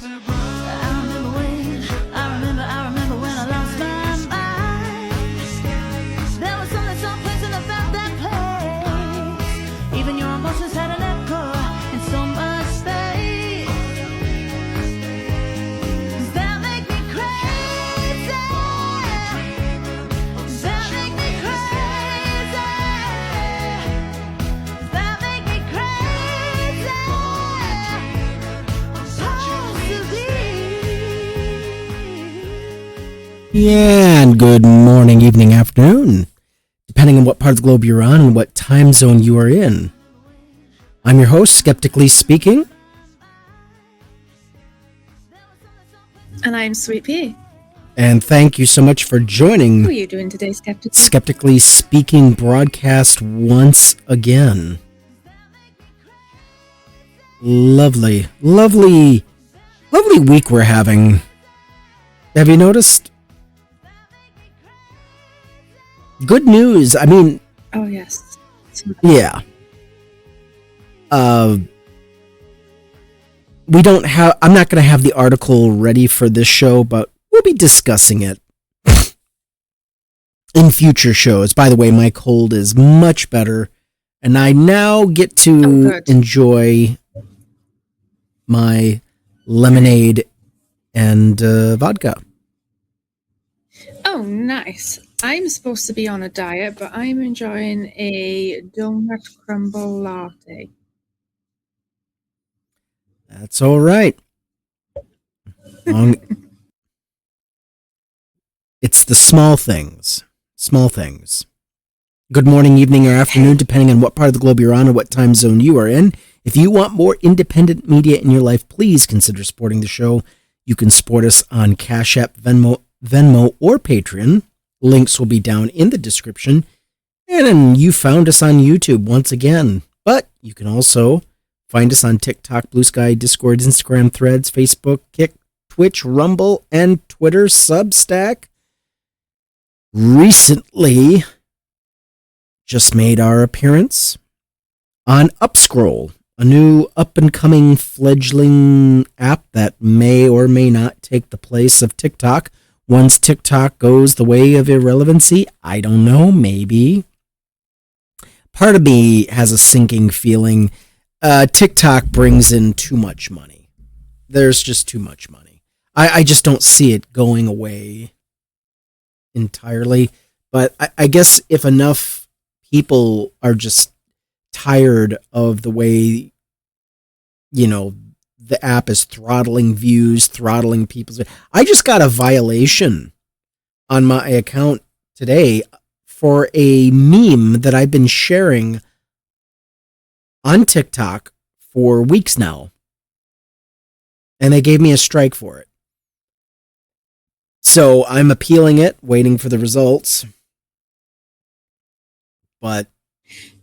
I remember when I lost my mind. There was only some place about that place. Even your emotions had an echo in so much space. Does that make me crazy? Does that make me crazy? Does that make me crazy? Yeah, and good morning, evening, afternoon, depending on what part of the globe you're on and what time zone you are in. I'm your host, Skeptically Speaking. And I'm Sweet Pea. And thank you so much for joining How are you doing today, Skeptically Speaking broadcast once again. Lovely week we're having. Have you noticed? Good news. I mean, oh yes. yeah. We don't have. I'm not going to have the article ready for this show, but we'll be discussing it in future shows. By the way, my cold is much better, and I now get to enjoy my lemonade and vodka. Oh, nice. I'm supposed to be on a diet, but I'm enjoying a donut crumble latte. That's all right. It's the small things. Small things. Good morning, evening, or afternoon, depending on what part of the globe you're on or what time zone you are in. If you want more independent media in your life, please consider supporting the show. You can support us on Cash App, Venmo, or Patreon. Links will be down in the description. And then you found us on YouTube once again. But you can also find us on TikTok, Blue Sky, Discord, Instagram, Threads, Facebook, Kick, Twitch, Rumble, and Twitter, Substack. Recently just made our appearance on Upscroll, a new up-and-coming fledgling app that may or may not take the place of TikTok. Once TikTok goes the way of irrelevancy, I don't know, maybe. Part of me has a sinking feeling TikTok brings in too much money. There's just too much money. I just don't see it going away entirely. But I guess if enough people are just tired of the way, you know, the app is throttling views, throttling people's... I just got a violation on my account today for a meme that I've been sharing on TikTok for weeks now. And they gave me a strike for it. So I'm appealing it, waiting for the results. But...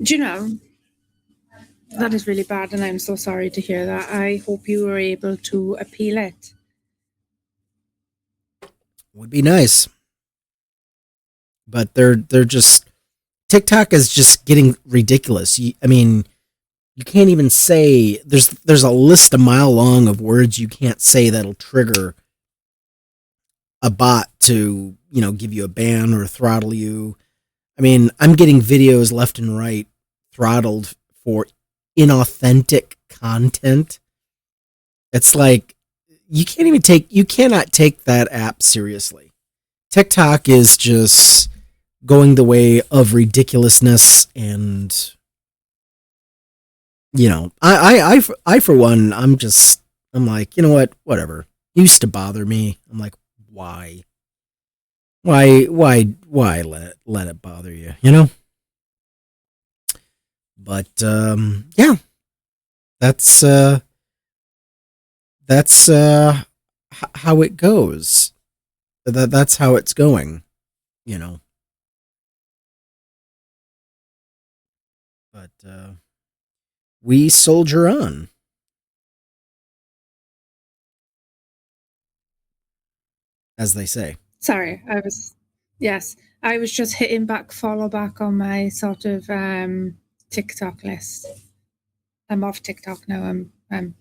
Do you know... That is really bad, and I'm so sorry to hear that. I hope you were able to appeal it. Would be nice. But they're just... TikTok is just getting ridiculous. I mean, you can't even say... There's a list a mile long of words you can't say that'll trigger a bot to, you know, give you a ban or throttle you. I mean, I'm getting videos left and right throttled for inauthentic content. It's like you cannot take that app seriously. TikTok is just going the way of ridiculousness, and you know, I for one, I'm like, you know what, whatever. It used to bother me. I'm like, why let it bother you, you know? But yeah, that's how it goes. That's how it's going, you know. But we soldier on. As they say. Sorry, I was just hitting follow back on my sort of TikTok list. I'm off TikTok now. I'm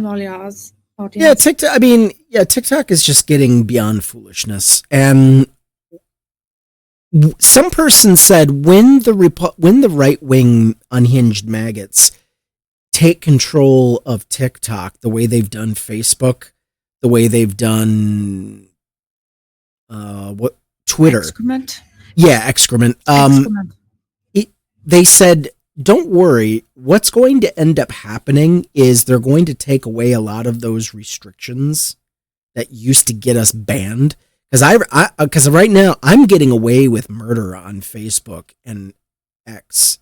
all yours. Yeah, audience. TikTok. I mean, yeah, TikTok is just getting beyond foolishness. And some person said when the right wing unhinged maggots take control of TikTok, the way they've done Facebook, the way they've done what Twitter, Excrement. yeah, excrement. Excrement. They said, don't worry. What's going to end up happening is they're going to take away a lot of those restrictions that used to get us banned. Because right now I'm getting away with murder on Facebook and X.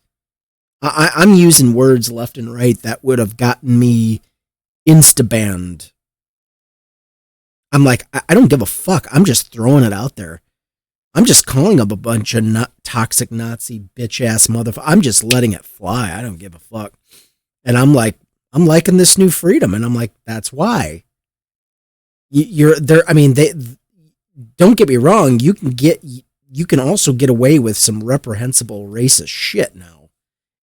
I'm using words left and right that would have gotten me insta banned. I'm like, I don't give a fuck. I'm just throwing it out there. I'm just calling up a bunch of toxic Nazi bitch ass motherfucker. I'm just letting it fly. I don't give a fuck. And I'm like, I'm liking this new freedom. And I'm like, that's why. You're there. I mean, they don't get me wrong. You can also get away with some reprehensible racist shit now.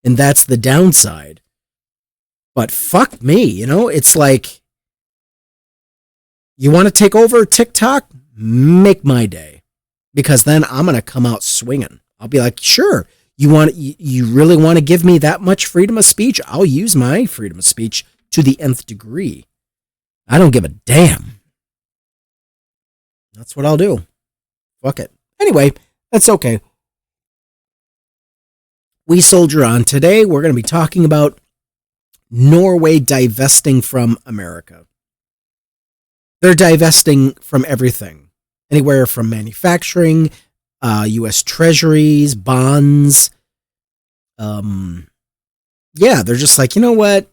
And that's the downside. But fuck me, it's like, you want to take over TikTok? Make my day. Because then I'm going to come out swinging. I'll be like, sure, you really want to give me that much freedom of speech? I'll use my freedom of speech to the nth degree. I don't give a damn. That's what I'll do. Fuck it. Anyway, that's okay. We soldier on. Today, we're going to be talking about Norway divesting from America. They're divesting from everything. Anywhere from manufacturing, US Treasuries, bonds. Yeah, they're just like, you know what?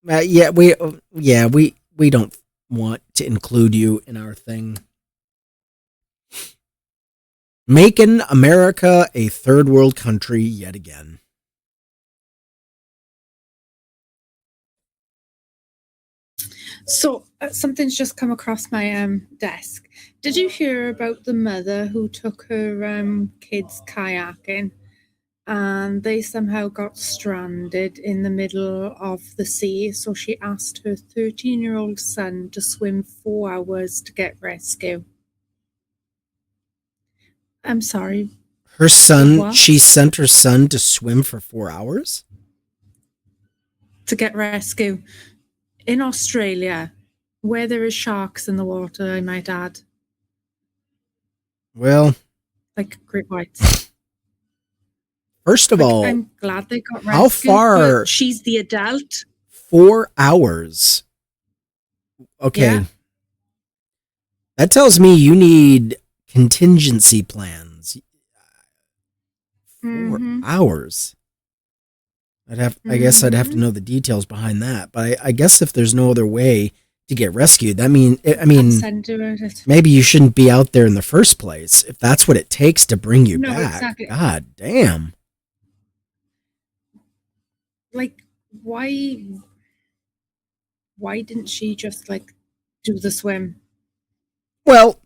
We don't want to include you in our thing. Making America a third world country yet again. So something's just come across my desk. Did you hear about the mother who took her kids kayaking and they somehow got stranded in the middle of the sea? So she asked her 13-year-old son to swim 4 hours to get rescue. I'm sorry. Her son, What? she sent her son to swim for 4 hours? To get rescue. In Australia, where there is sharks in the water, I might add. Well, like great whites. First of all, I'm glad they got rescued. How far? But she's the adult. 4 hours. Okay. Yeah. That tells me you need contingency plans. 4 hours. I guess I'd have to know the details behind that. But I guess if there's no other way to get rescued, maybe you shouldn't be out there in the first place if that's what it takes to bring you back. Exactly. God damn. Like, why didn't she just do the swim? Well,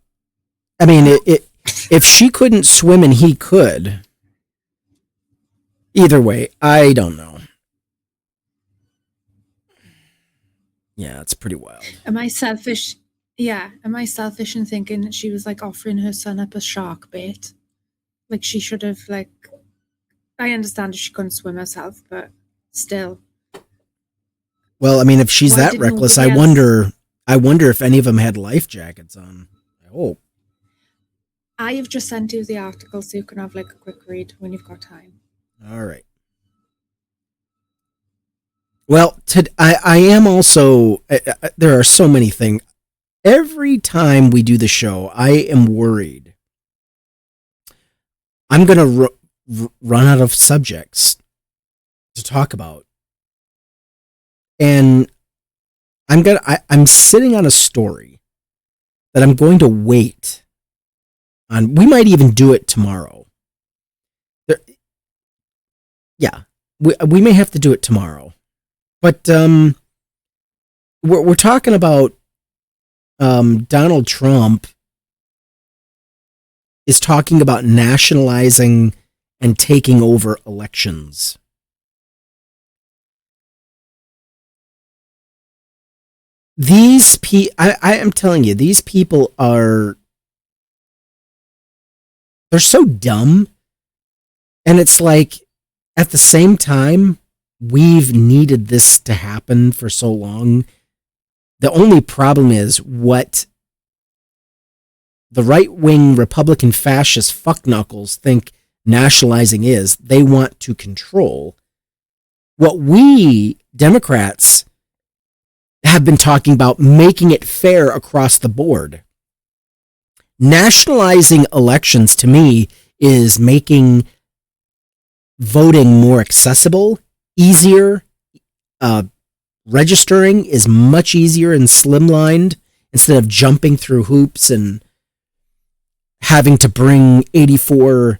I mean, if she couldn't swim and he could, either way, I don't know. Yeah, it's pretty wild. Am I selfish? Yeah. Am I selfish in thinking that she was offering her son up a shark bait? She should have I understand if she couldn't swim herself, but still. Well, I mean, if she's that reckless, I wonder if any of them had life jackets on. I hope. I have just sent you the article so you can have a quick read when you've got time. All right. Well, I am also, there are so many things. Every time we do the show, I am worried I'm going to run out of subjects to talk about. And I'm sitting on a story that I'm going to wait on. We might even do it tomorrow. We may have to do it tomorrow. But we're talking about Donald Trump is talking about nationalizing and taking over elections. I am telling you, these people they're so dumb. And it's like, at the same time, we've needed this to happen for so long. The only problem is what the right-wing Republican fascist fuckknuckles think nationalizing is. They want to control what we Democrats have been talking about, making it fair across the board. Nationalizing elections, to me, is making voting more accessible, easier. Registering is much easier and slimlined instead of jumping through hoops and having to bring 84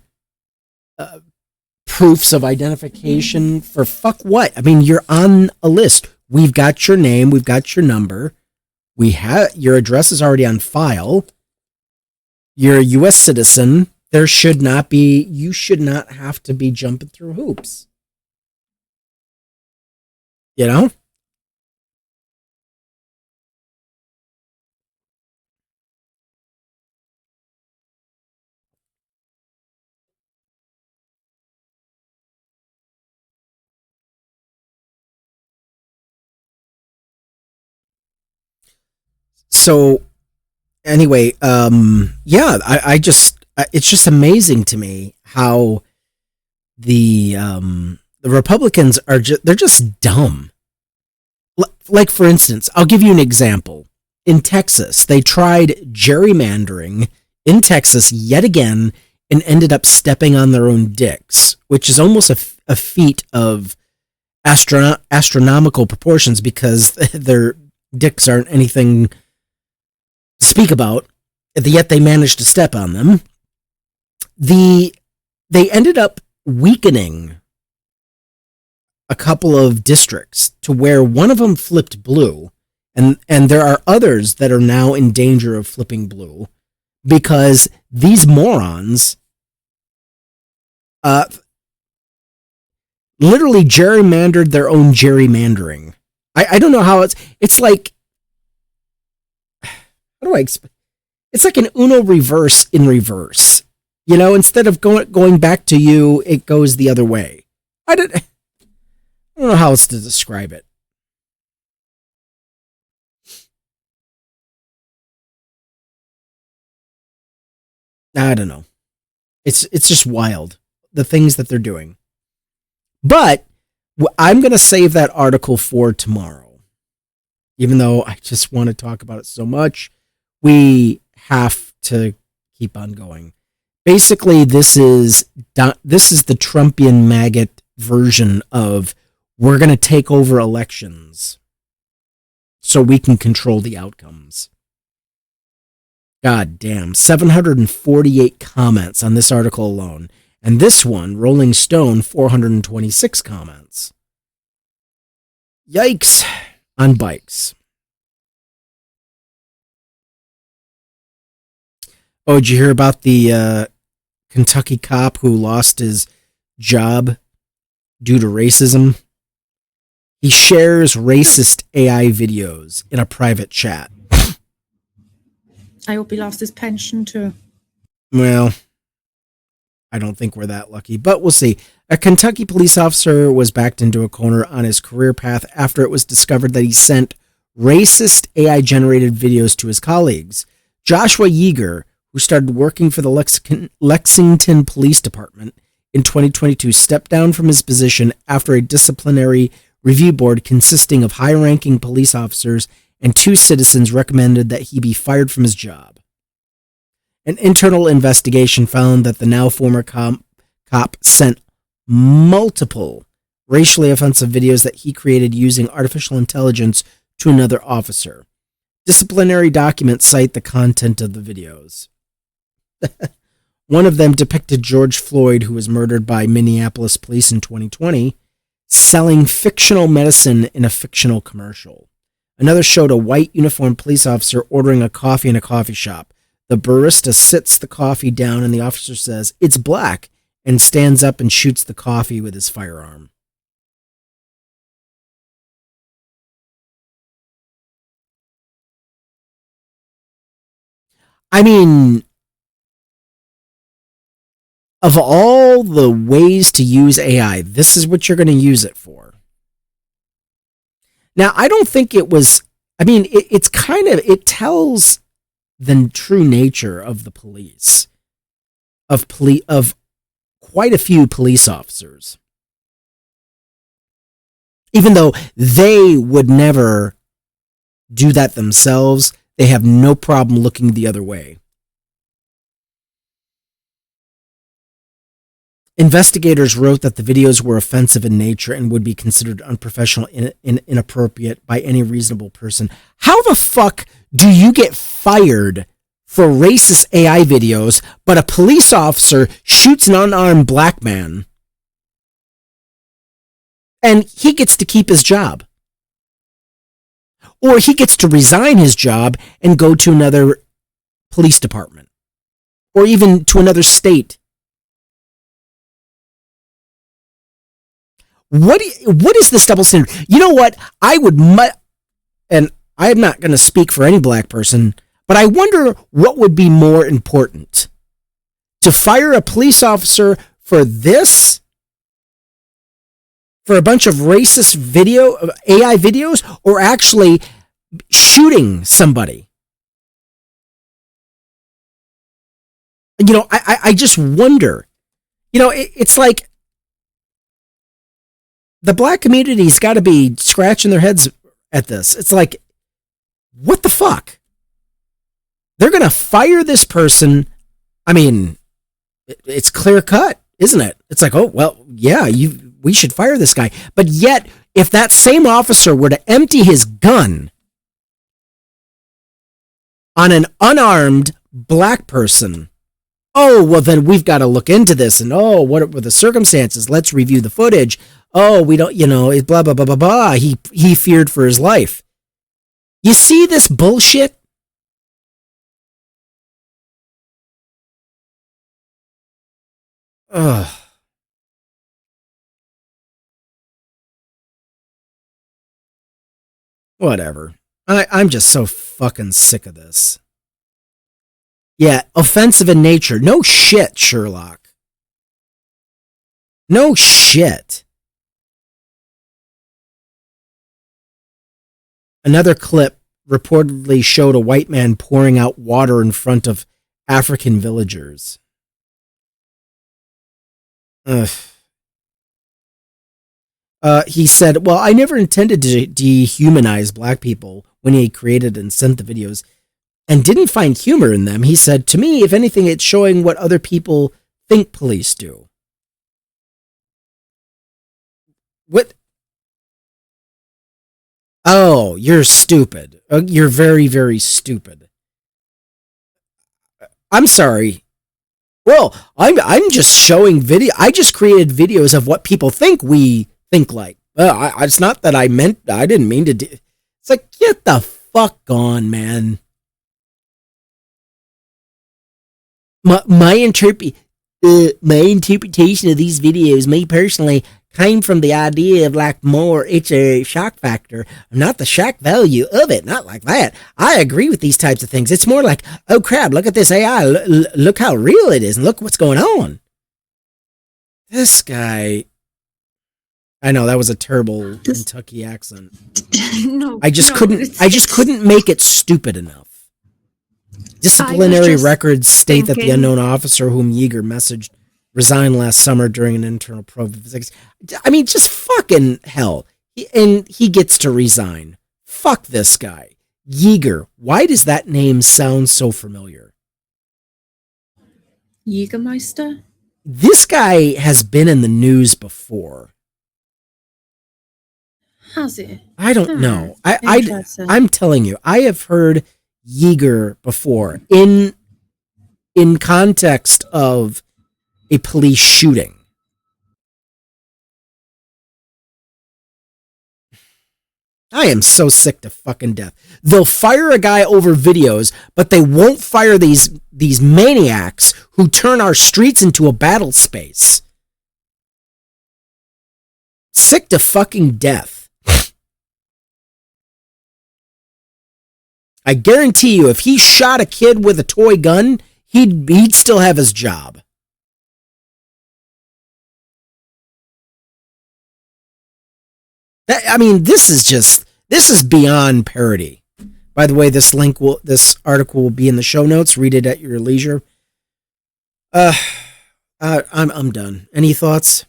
proofs of identification for fuck what? I mean, you're on a list. We've got your name. We've got your number. Your address is already on file. You're a U.S. citizen. You should not have to be jumping through hoops. You know? So anyway, yeah, it's just amazing to me how the Republicans they're just dumb. Like, for instance, I'll give you an example. In Texas, they tried gerrymandering in Texas yet again and ended up stepping on their own dicks, which is almost a feat of astronomical proportions because their dicks aren't anything to speak about, yet they managed to step on them. They ended up weakening a couple of districts to where one of them flipped blue, and there are others that are now in danger of flipping blue because these morons literally gerrymandered their own gerrymandering. I don't know how it's like, how do I explain? It's like an Uno reverse in reverse. You know, instead of going back to you, it goes the other way. I don't know how else to describe it. I don't know. It's just wild, the things that they're doing. But I'm going to save that article for tomorrow. Even though I just want to talk about it so much, we have to keep on going. Basically, this is the Trumpian maggot version of we're going to take over elections so we can control the outcomes. God damn, 748 comments on this article alone. And this one, Rolling Stone, 426 comments. Yikes on bikes. Oh, did you hear about the Kentucky cop who lost his job due to racism? He shares racist AI videos in a private chat. I hope he lost his pension too. Well, I don't think we're that lucky, but we'll see. A Kentucky police officer was backed into a corner on his career path after it was discovered that he sent racist AI-generated videos to his colleagues. Joshua Yeager, who started working for the Lexington Police Department in 2022, stepped down from his position after a disciplinary review board consisting of high-ranking police officers and 2 citizens recommended that he be fired from his job. An internal investigation found that the now former cop sent multiple racially offensive videos that he created using artificial intelligence to another officer. Disciplinary documents cite the content of the videos. One of them depicted George Floyd, who was murdered by Minneapolis police in 2020, selling fictional medicine in a fictional commercial. Another showed a white uniformed police officer ordering a coffee in a coffee shop. The barista sits the coffee down and the officer says, "It's black," and stands up and shoots the coffee with his firearm. I mean, of all the ways to use AI, this is what you're going to use it for. Now, I don't think it was, I mean, it's kind of, it tells the true nature of the police, of quite a few police officers. Even though they would never do that themselves, they have no problem looking the other way. Investigators wrote that the videos were offensive in nature and would be considered unprofessional and inappropriate by any reasonable person. How the fuck do you get fired for racist AI videos, but a police officer shoots an unarmed black man and he gets to keep his job? Or he gets to resign his job and go to another police department or even to another state. What is this double standard? You know what? I would, and I'm not going to speak for any black person, but I wonder what would be more important. To fire a police officer for this? For a bunch of racist AI videos, or actually shooting somebody? You know, I just wonder. You know, it's like the black community's got to be scratching their heads at this. It's like, what the fuck? They're going to fire this person. I mean, it's clear cut, isn't it? It's like, oh, well, yeah, we should fire this guy. But yet, if that same officer were to empty his gun on an unarmed black person, oh, well, then we've got to look into this. And, oh, what were the circumstances? Let's review the footage. Oh, we don't, you know, blah, blah, blah, blah, blah. He feared for his life. You see this bullshit? Ugh. Whatever. I'm just so fucking sick of this. Yeah, offensive in nature. No shit, Sherlock. No shit. Another clip reportedly showed a white man pouring out water in front of African villagers. Ugh. He said, well, I never intended to dehumanize black people when he created and sent the videos and didn't find humor in them. He said, to me, if anything, it's showing what other people think police do. What? Oh, you're stupid. You're very, very stupid. I'm sorry. Well, I'm just showing video. I just created videos of what people think we think like. It's not that I didn't mean to do. It's like, get the fuck on, man. My interpretation of these videos, me personally, came from the idea of like more, it's a shock factor, not the shock value of it. Not like that. I agree with these types of things. It's more like, oh crap, look at this AI. Look how real it is and look what's going on. This guy. I know that was a terrible Kentucky accent. No, I just couldn't make it stupid enough. Disciplinary records state that the unknown officer whom Yeager messaged resigned last summer during an internal probe. I mean, just fucking hell. He gets to resign. Fuck this guy. Yeager. Why does that name sound so familiar? Jägermeister? This guy has been in the news before. Has he? I don't know. I'm telling you, I have heard Yeager before in context of a police shooting. I am so sick to fucking death. They'll fire a guy over videos, but they won't fire these maniacs who turn our streets into a battle space. Sick to fucking death. I guarantee you, if he shot a kid with a toy gun, he'd still have his job. This is beyond parody. By the way, this article will be in the show notes. Read it at your leisure. I'm done. Any thoughts?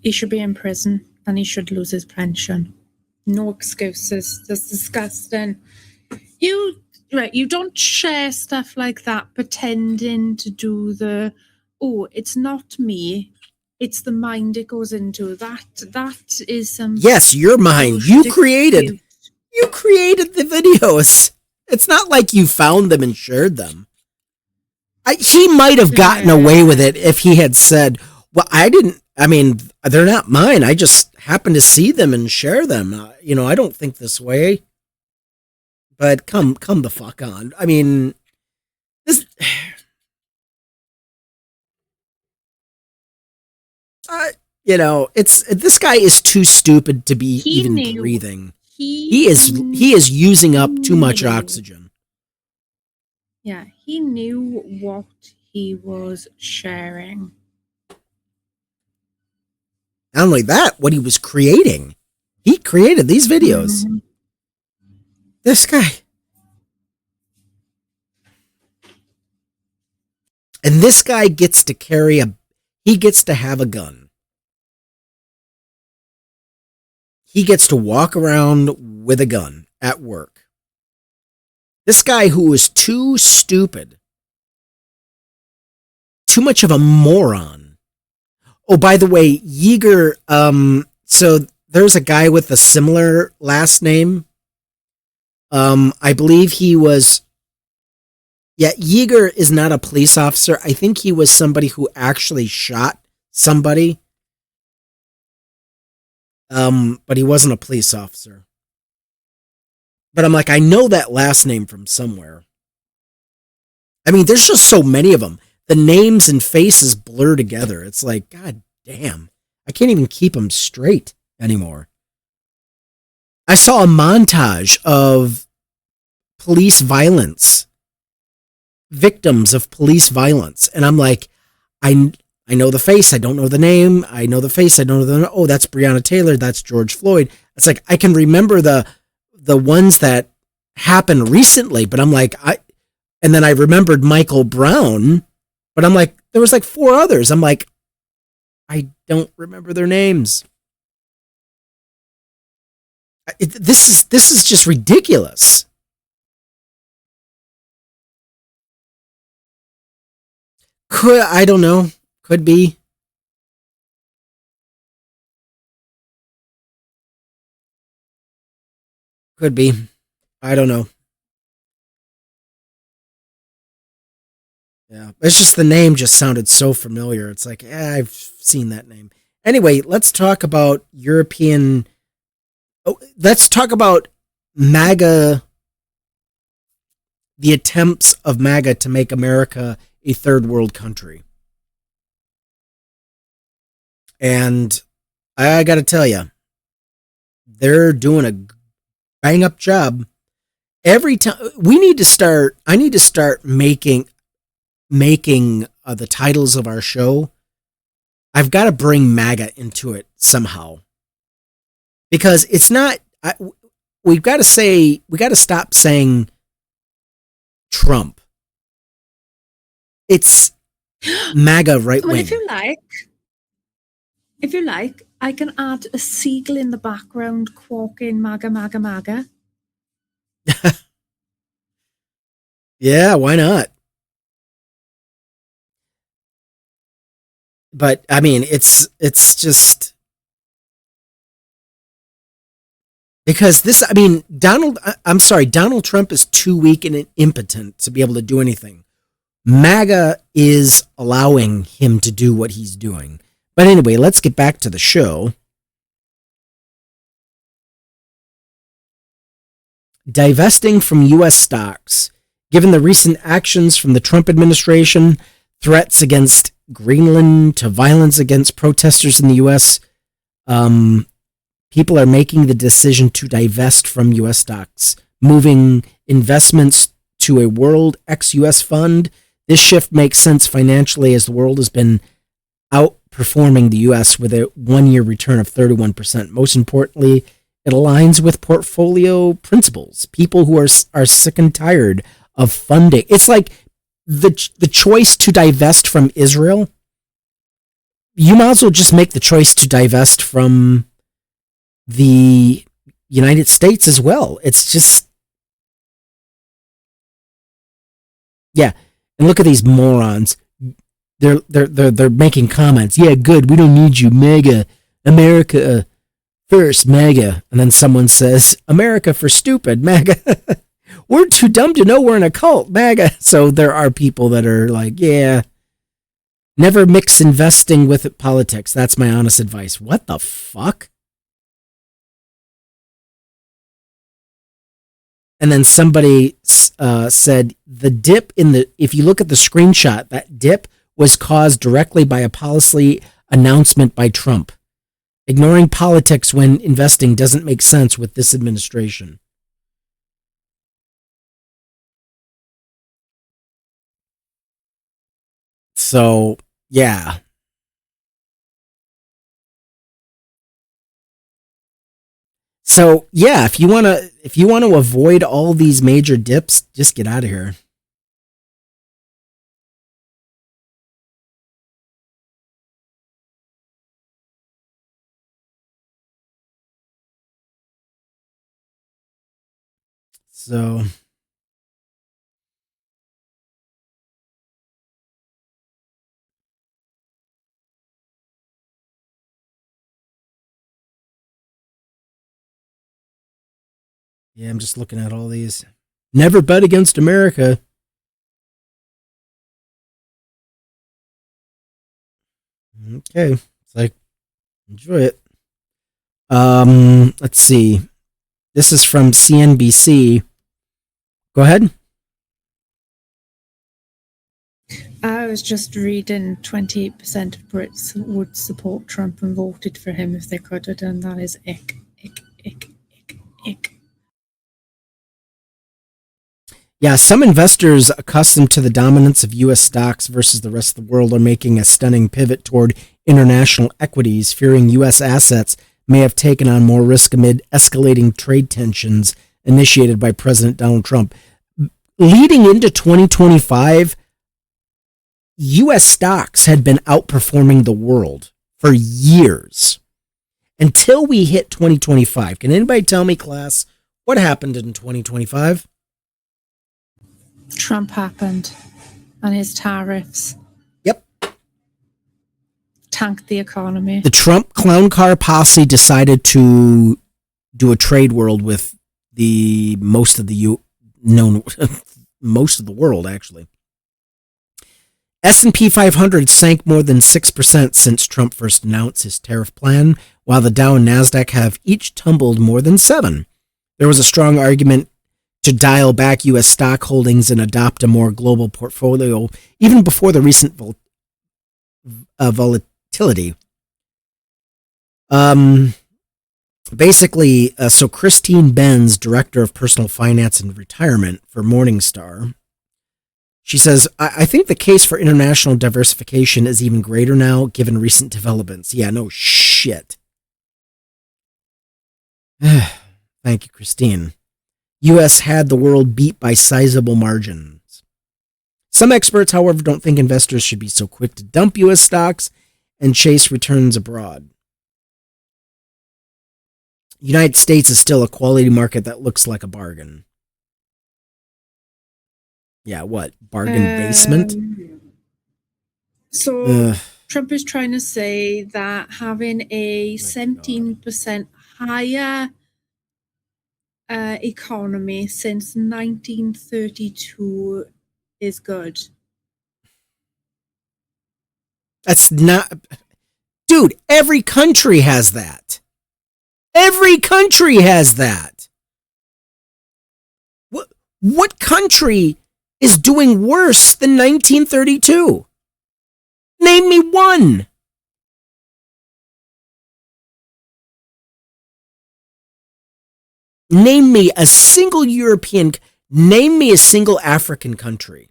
He should be in prison and he should lose his pension. No excuses. That's disgusting. You don't share stuff like that pretending to do it's not me. It's the mind it goes into. That is some... Yes, your mind. You created the videos. It's not like you found them and shared them. He might have gotten away with it if he had said, well, they're not mine. I just happen to see them and share them. I don't think this way. But come the fuck on. This... this guy is too stupid to be breathing. He is using up too much oxygen. Yeah, he knew what he was sharing. Not only that, what he was creating. He created these videos. Mm-hmm. This guy. And this guy gets to have a gun. He gets to walk around with a gun at work. This guy who is too stupid, too much of a moron. Oh, by the way, Yeager, so there's a guy with a similar last name. I believe he was... Yeah, Yeager is not a police officer. I think he was somebody who actually shot somebody. But he wasn't a police officer. But I'm like, I know that last name from somewhere. There's just so many of them. The names and faces blur together. It's like, God damn. I can't even keep them straight anymore. I saw a montage of police violence. Victims of police violence. And I'm like, I know the face. I don't know the name. I know the face. I don't know the name. Oh, that's Breonna Taylor. That's George Floyd. It's like, I can remember the ones that happened recently, but I'm like, and then I remembered Michael Brown, but I'm like, there was like 4 others. I'm like, I don't remember their names. This is just ridiculous. I don't know. Could be. Could be. I don't know. Yeah. It's just the name just sounded so familiar. It's like, I've seen that name. Anyway, let's talk about let's talk about MAGA, the attempts of MAGA to make America a third world country. And I got to tell you, they're doing a bang up job. Every time I need to start making the titles of our show. I've got to bring MAGA into it somehow, because it's not. We got to stop saying Trump. It's MAGA right wing. Well, if you like, I can add a seagull in the background quawking MAGA, MAGA, MAGA. Yeah, why not? But it's just because Donald Trump is too weak and impotent to be able to do anything. MAGA is allowing him to do what he's doing. But anyway, let's get back to the show. Divesting from U.S. stocks. Given the recent actions from the Trump administration, threats against Greenland to violence against protesters in the U.S., People are making the decision to divest from U.S. stocks, moving investments to a world ex-U.S. fund. This shift makes sense financially as the world has been outperforming the U.S. with a one-year return of 31%. Most importantly, it aligns with portfolio principles. People who are sick and tired of funding. It's like the choice to divest from Israel. You might as well just make the choice to divest from the United States as well. It's just, yeah. And look at these morons. They're making comments. Yeah, good. We don't need you. Maga, America first, Maga. And then someone says, America for stupid, Maga. We're too dumb to know we're in a cult, Maga. So there are people that are like, yeah, never mix investing with politics. That's my honest advice. What the fuck? And then somebody said the dip if you look at the screenshot, that dip was caused directly by a policy announcement by Trump. Ignoring politics when investing doesn't make sense with this administration. So, yeah. So, yeah, if you want to avoid all these major dips, just get out of here. So, yeah, I'm just looking at all these. Never bet against America. Okay. It's like, enjoy it. Let's see. This is from CNBC. Go ahead. I was just reading 28% of Brits would support Trump and voted for him if they could have done. That is ick, ick, ick, ick, ick. Yeah, some investors accustomed to the dominance of U.S. stocks versus the rest of the world are making a stunning pivot toward international equities, fearing U.S. assets may have taken on more risk amid escalating trade tensions initiated by President Donald Trump. Leading into 2025, U.S. stocks had been outperforming the world for years until we hit 2025. Can anybody tell me, class, what happened in 2025? Trump happened and his tariffs. Yep. Tanked the economy. The Trump clown car posse decided to do a trade world with the most of the world, actually. S&P 500 sank more than 6% since Trump first announced his tariff plan, while the Dow and NASDAQ have each tumbled more than 7%. There was a strong argument to dial back U.S. stock holdings and adopt a more global portfolio, even before the recent volatility. So Christine Benz, Director of Personal Finance and Retirement for Morningstar, she says, I think the case for international diversification is even greater now, given recent developments. Yeah, no shit. Thank you, Christine. U.S. had the world beat by sizable margins. Some experts, however, don't think investors should be so quick to dump U.S. stocks and chase returns abroad. The United States is still a quality market that looks like a bargain. Yeah, what? Bargain basement? So Trump is trying to say that having a 17% higher economy since 1932 is good. That's not... Dude, every country has that. Every country has that. What country is doing worse than 1932? Name me one. Name me a single name me a single African country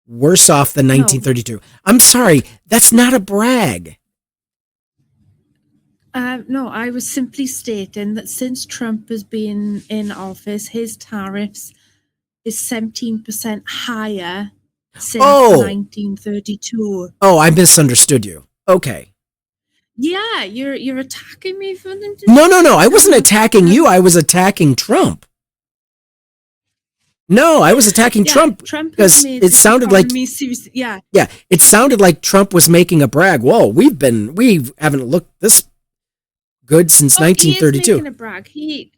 worse off than 1932. I'm sorry, that's not a brag. No, I was simply stating that since Trump has been in office, his tariffs is 17% higher since 1932. Oh, I misunderstood you. Okay. Yeah, you're attacking me for them. No. I wasn't attacking you. I was attacking Trump. No, I was attacking Trump because it sounded like it sounded like Trump was making a brag. Whoa, we haven't looked this good since 1932. He is making a brag.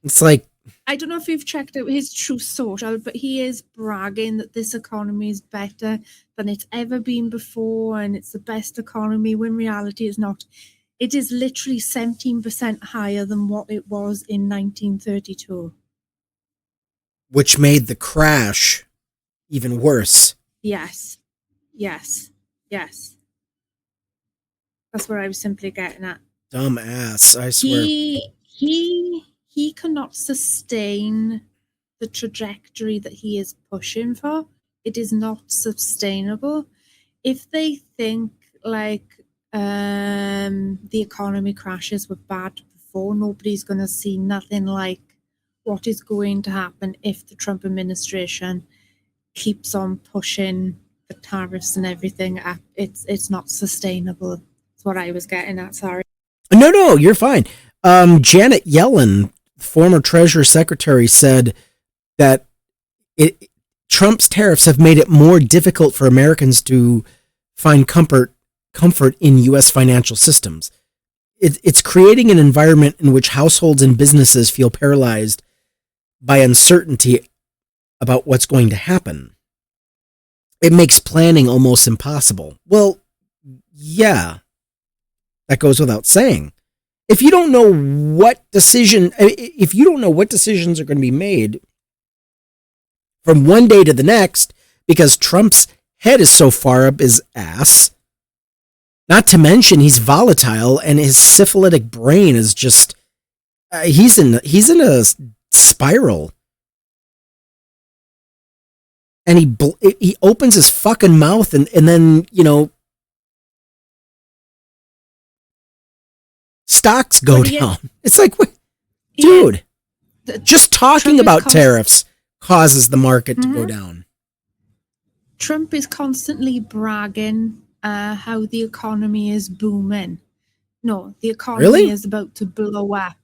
It's like, I don't know if you've checked out his Truth Social, but he is bragging that this economy is better than it's ever been before, and it's the best economy. When reality is not. It is literally 17% higher than what it was in 1932. Which made the crash even worse. Yes. That's what I was simply getting at. Dumbass, I swear. He cannot sustain the trajectory that he is pushing for. It is not sustainable. If they think like the economy crashes were bad before, nobody's going to see nothing like what is going to happen if the Trump administration keeps on pushing the tariffs and everything up. It's not sustainable. That's what I was getting at. Sorry. No, you're fine. Janet Yellen, former Treasury Secretary, said that Trump's tariffs have made it more difficult for Americans to find comfort in U.S. financial systems. It's creating an environment in which households and businesses feel paralyzed by uncertainty about what's going to happen. It makes planning almost impossible. Well, yeah, that goes without saying. If you don't know what decisions are going to be made from one day to the next, because Trump's head is so far up his ass, not to mention he's volatile and his syphilitic brain is just, he's in a spiral. And he opens his fucking mouth and then, stocks go down. It's like, dude, just talking about tariffs causes the market to go down. Trump is constantly bragging how the economy is booming. No, the economy is about to blow up.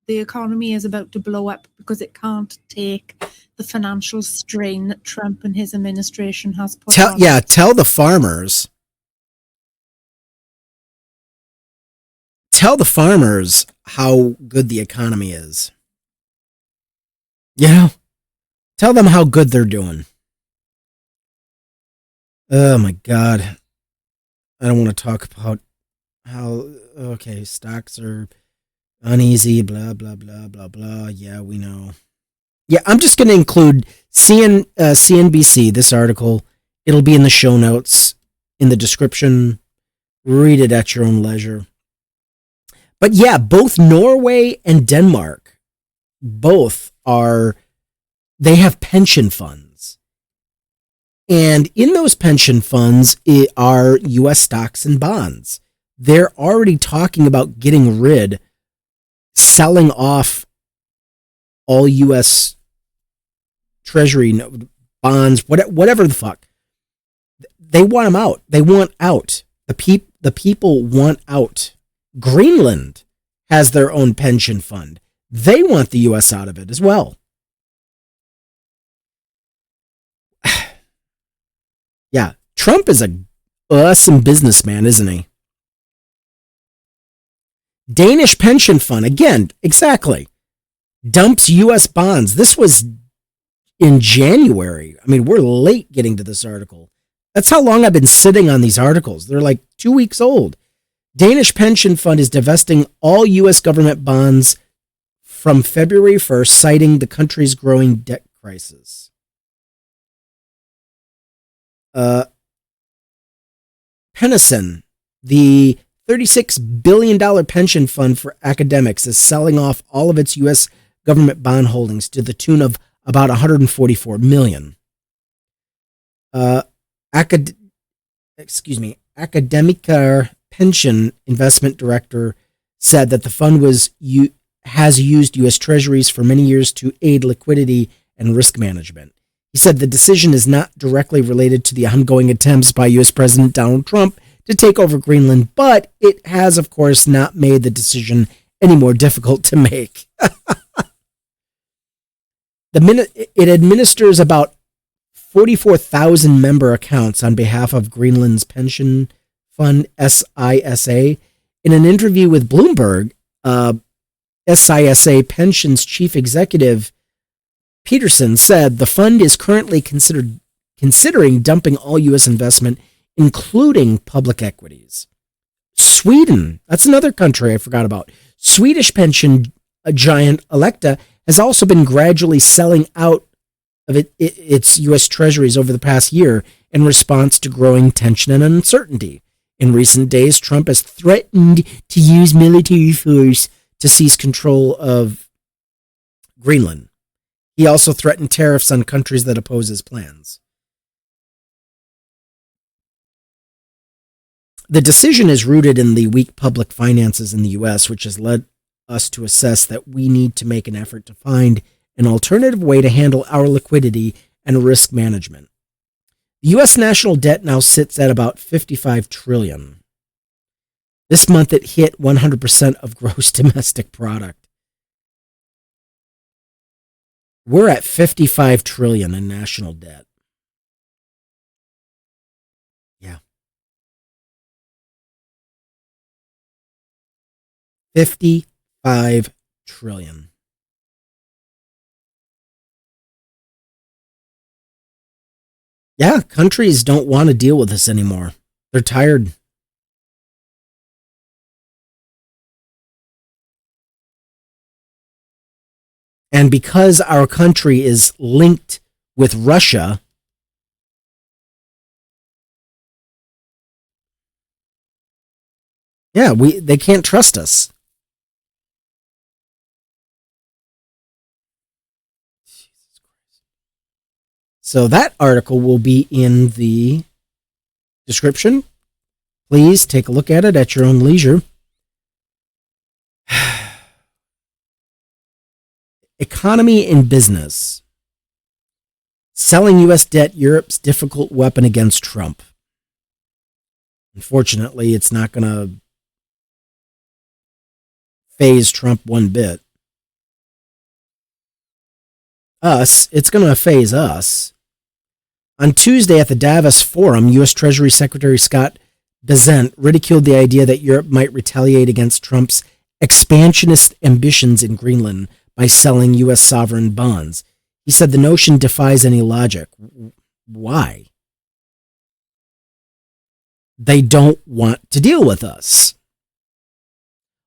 The economy is about to blow up because it can't take the financial strain that Trump and his administration has put on. Yeah, tell the farmers. Tell the farmers how good the economy is. Tell them how good they're doing. Oh my God. I don't want to talk about how, stocks are uneasy, blah, blah, blah, blah, blah. Yeah, we know. Yeah, I'm just going to include CNBC, this article. It'll be in the show notes, in the description. Read it at your own leisure. But yeah, both Norway and Denmark, they have pension funds. And in those pension funds are U.S. stocks and bonds. They're already talking about selling off all U.S. Treasury bonds, whatever the fuck. They want them out. They want out. The people want out. Greenland has their own pension fund. They want the U.S. out of it as well. Yeah, Trump is a awesome businessman, isn't he? Danish pension fund, again, exactly. Dumps U.S. bonds. This was in January. I mean, we're late getting to this article. That's how long I've been sitting on these articles. They're like 2 weeks old. Danish pension fund is divesting all U.S. government bonds from February 1st, citing the country's growing debt crisis. Pennison, the $36 billion pension fund for academics, is selling off all of its U.S. government bond holdings to the tune of about $144 million. Academica Pension Investment Director said that the fund has used US Treasuries for many years to aid liquidity and risk management. He said the decision is not directly related to the ongoing attempts by US President Donald Trump to take over Greenland, but it has, of course, not made the decision any more difficult to make. It administers about 44,000 member accounts on behalf of Greenland's pension fund, SISA. In an interview with Bloomberg, SISA Pension's chief executive Peterson said the fund is currently considering dumping all U.S. investment, including public equities. Sweden, that's another country I forgot about. Swedish pension giant Electa has also been gradually selling out of its U.S. Treasuries over the past year in response to growing tension and uncertainty. In recent days, Trump has threatened to use military force to seize control of Greenland. He also threatened tariffs on countries that oppose his plans. The decision is rooted in the weak public finances in the U.S., which has led us to assess that we need to make an effort to find an alternative way to handle our liquidity and risk management. The U.S. national debt now sits at about $55 trillion. This month it hit 100% of gross domestic product. We're at $55 trillion in national debt. Yeah. 55 trillion. Yeah, countries don't want to deal with this anymore. They're tired. And because our country is linked with Russia, they can't trust us. So that article will be in the description. Please take a look at it at your own leisure. Economy and business. Selling U.S. debt, Europe's difficult weapon against Trump. Unfortunately, it's not going to faze Trump one bit. It's going to faze us. On Tuesday at the Davos Forum, U.S. Treasury Secretary Scott Bessent ridiculed the idea that Europe might retaliate against Trump's expansionist ambitions in Greenland by selling U.S. sovereign bonds. He said the notion defies any logic. Why? They don't want to deal with us.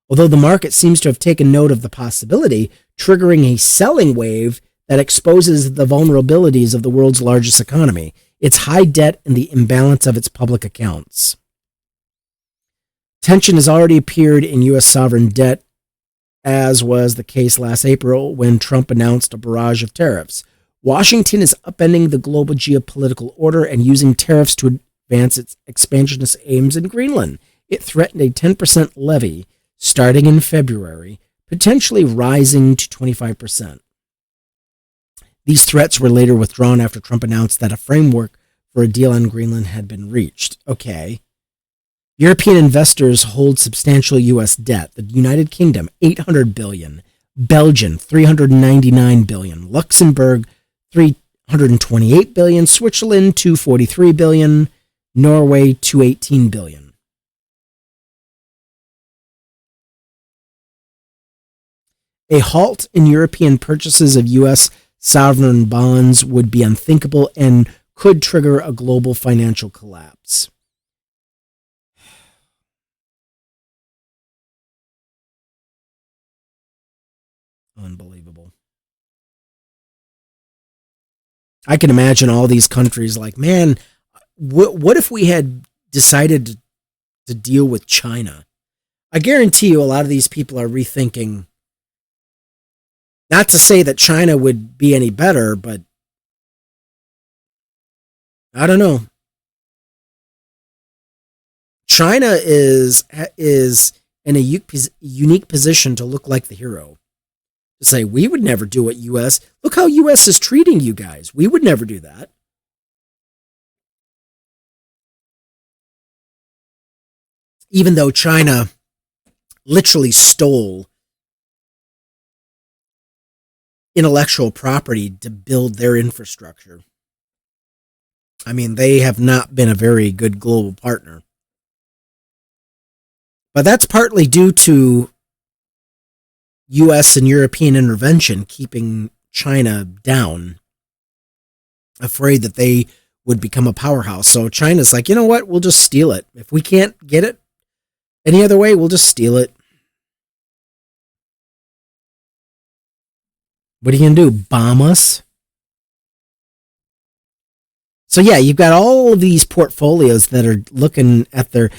Although the market seems to have taken note of the possibility, triggering a selling wave that exposes the vulnerabilities of the world's largest economy, its high debt and the imbalance of its public accounts. Tension has already appeared in U.S. sovereign debt, as was the case last April when Trump announced a barrage of tariffs. Washington is upending the global geopolitical order and using tariffs to advance its expansionist aims in Greenland. It threatened a 10% levy starting in February, potentially rising to 25%. These threats were later withdrawn after Trump announced that a framework for a deal on Greenland had been reached. Okay. European investors hold substantial U.S. debt. The United Kingdom, $800 billion. Belgium, $399 billion. Luxembourg, $328 billion. Switzerland, $243 billion. Norway, $218 billion. A halt in European purchases of U.S. sovereign bonds would be unthinkable and could trigger a global financial collapse. Unbelievable. I can imagine all these countries like, man, what if we had decided to deal with China? I guarantee you a lot of these people are rethinking Not to say that China would be any better, but I don't know. China is in a unique position to look like the hero. To say, we would never do what U.S. Look how U.S. is treating you guys. We would never do that. Even though China literally stole intellectual property to build their infrastructure. I mean, they have not been a very good global partner. But that's partly due to U.S. and European intervention keeping China down, afraid that they would become a powerhouse. So China's like, you know what? We'll just steal it. If we can't get it any other way, we'll just steal it. What are you going to do? Bomb us? So yeah, you've got all of these portfolios that are looking at the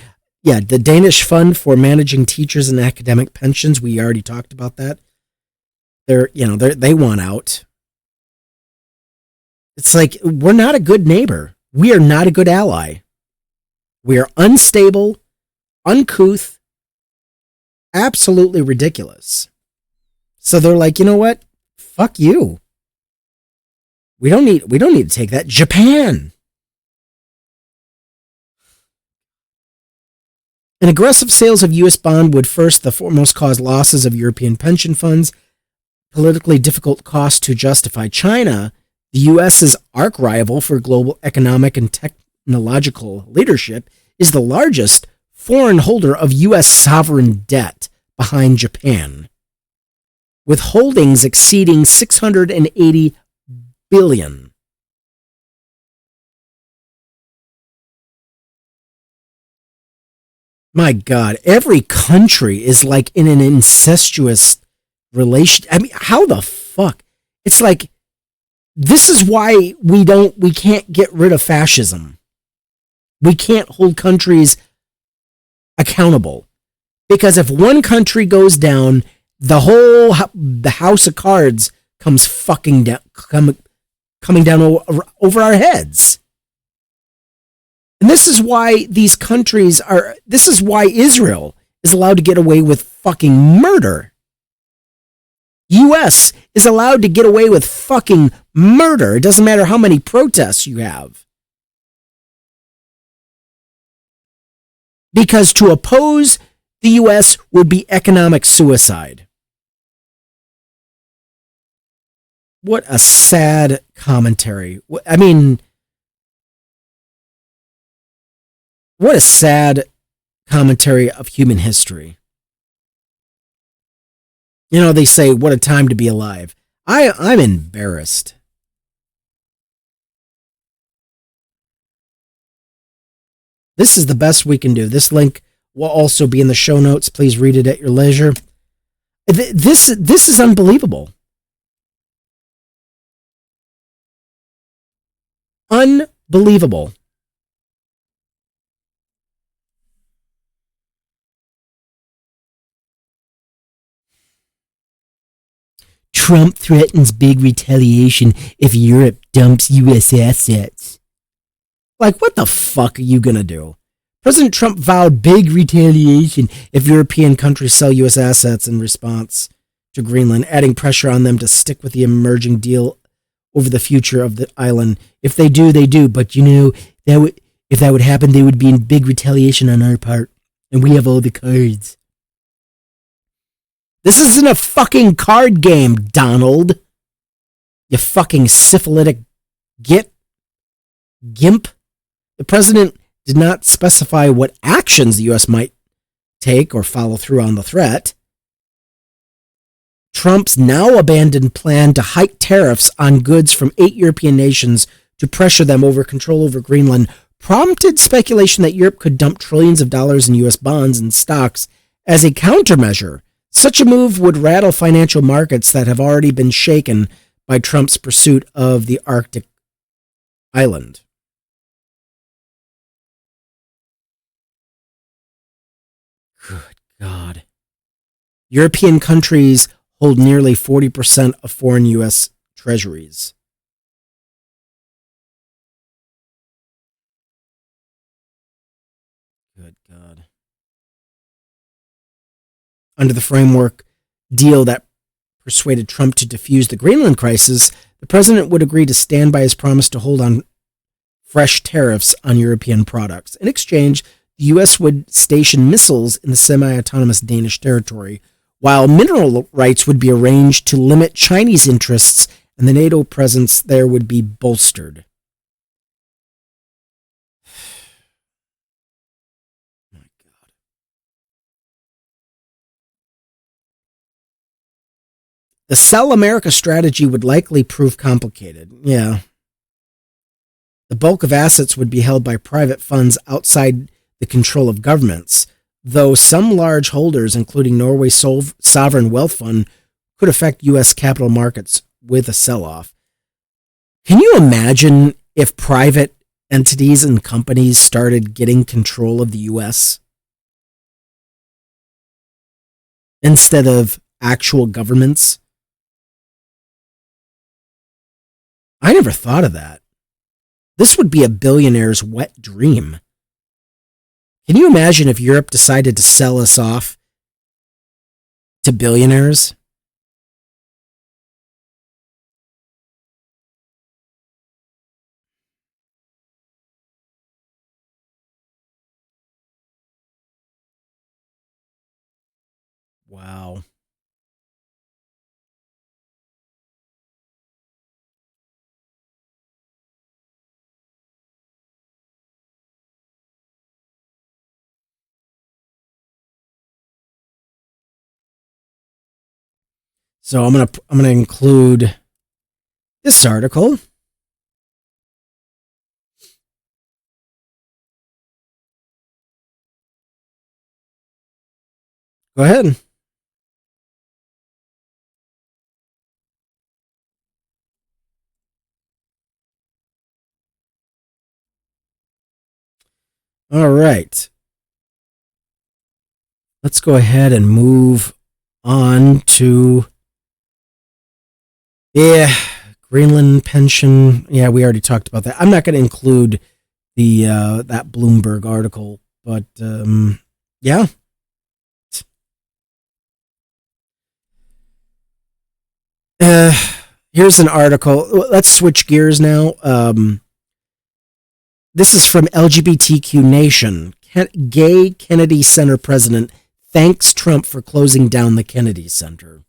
Danish fund for managing teachers and academic pensions. We already talked about that. They want out. It's like, we're not a good neighbor. We are not a good ally. We are unstable, uncouth, absolutely ridiculous. So they're like, you know what? Fuck you. We don't need to take that. Japan. An aggressive sales of U.S. bond would first and foremost cause losses of European pension funds, politically difficult cost to justify. China, the U.S.'s arch rival for global economic and technological leadership, is the largest foreign holder of U.S. sovereign debt behind Japan, with holdings exceeding $680 billion. My God, every country is like in an incestuous relation. I mean, how the fuck? It's like, this is why we can't get rid of fascism. We can't hold countries accountable. Because if one country goes down, the house of cards comes fucking down, coming down over our heads. And this is why this is why Israel is allowed to get away with fucking murder. U.S. is allowed to get away with fucking murder. It doesn't matter how many protests you have. Because to oppose the U.S. would be economic suicide. What a sad commentary. I mean, what a sad commentary of human history. You know, they say, what a time to be alive. I'm embarrassed. This is the best we can do. This link will also be in the show notes. Please read it at your leisure. This is unbelievable. Unbelievable. Trump threatens big retaliation if Europe dumps U.S. assets. Like, what the fuck are you going to do? President Trump vowed big retaliation if European countries sell U.S. assets in response to Greenland, adding pressure on them to stick with the emerging deal over the future of the island. If they do, they do. But, you know, if that would happen, they would be in big retaliation on our part. And we have all the cards. This isn't a fucking card game, Donald. You fucking syphilitic gimp. The president did not specify what actions the U.S. might take or follow through on the threat. Trump's now abandoned plan to hike tariffs on goods from 8 European nations to pressure them over control over Greenland prompted speculation that Europe could dump trillions of dollars in U.S. bonds and stocks as a countermeasure. Such a move would rattle financial markets that have already been shaken by Trump's pursuit of the Arctic island. Good God. European countries hold nearly 40% of foreign US Treasuries. Good God. Under the framework deal that persuaded Trump to defuse the Greenland crisis, the president would agree to stand by his promise to hold on fresh tariffs on European products. In exchange, the U.S. would station missiles in the semi-autonomous Danish territory, while mineral rights would be arranged to limit Chinese interests, and the NATO presence there would be bolstered. My God. The Sell America strategy would likely prove complicated. Yeah. The bulk of assets would be held by private funds outside the control of governments, though some large holders, including Norway's sovereign wealth fund, could affect U.S. capital markets with a sell-off. Can you imagine if private entities and companies started getting control of the U.S. instead of actual governments? I never thought of that. This would be a billionaire's wet dream. Can you imagine if Europe decided to sell us off to billionaires? Wow. So I'm gonna include this article. Go ahead. All right. Let's go ahead and move on to Greenland pension. Yeah, we already talked about that. I'm not going to include the that Bloomberg article, but yeah. Here's an article. Let's switch gears now. This is from LGBTQ Nation. Gay Kennedy Center president thanks Trump for closing down the Kennedy Center.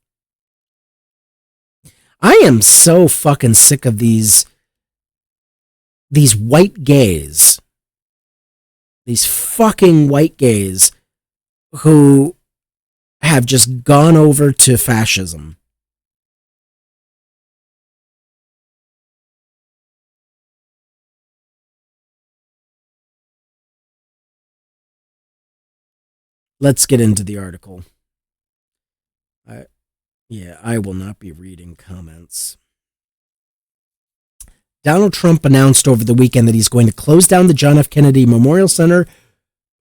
I am so fucking sick of these white gays. These fucking white gays who have just gone over to fascism. Let's get into the article. I will not be reading comments. Donald Trump announced over the weekend that he's going to close down the John F. Kennedy Memorial Center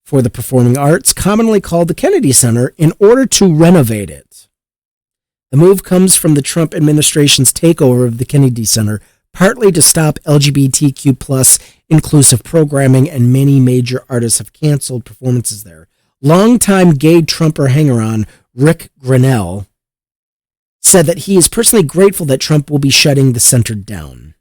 for the Performing Arts, commonly called the Kennedy Center, in order to renovate it. The move comes from the Trump administration's takeover of the Kennedy Center, partly to stop LGBTQ plus inclusive programming, and many major artists have canceled performances there. Longtime gay Trumper hanger-on Rick Grenell said that he is personally grateful that Trump will be shutting the center down.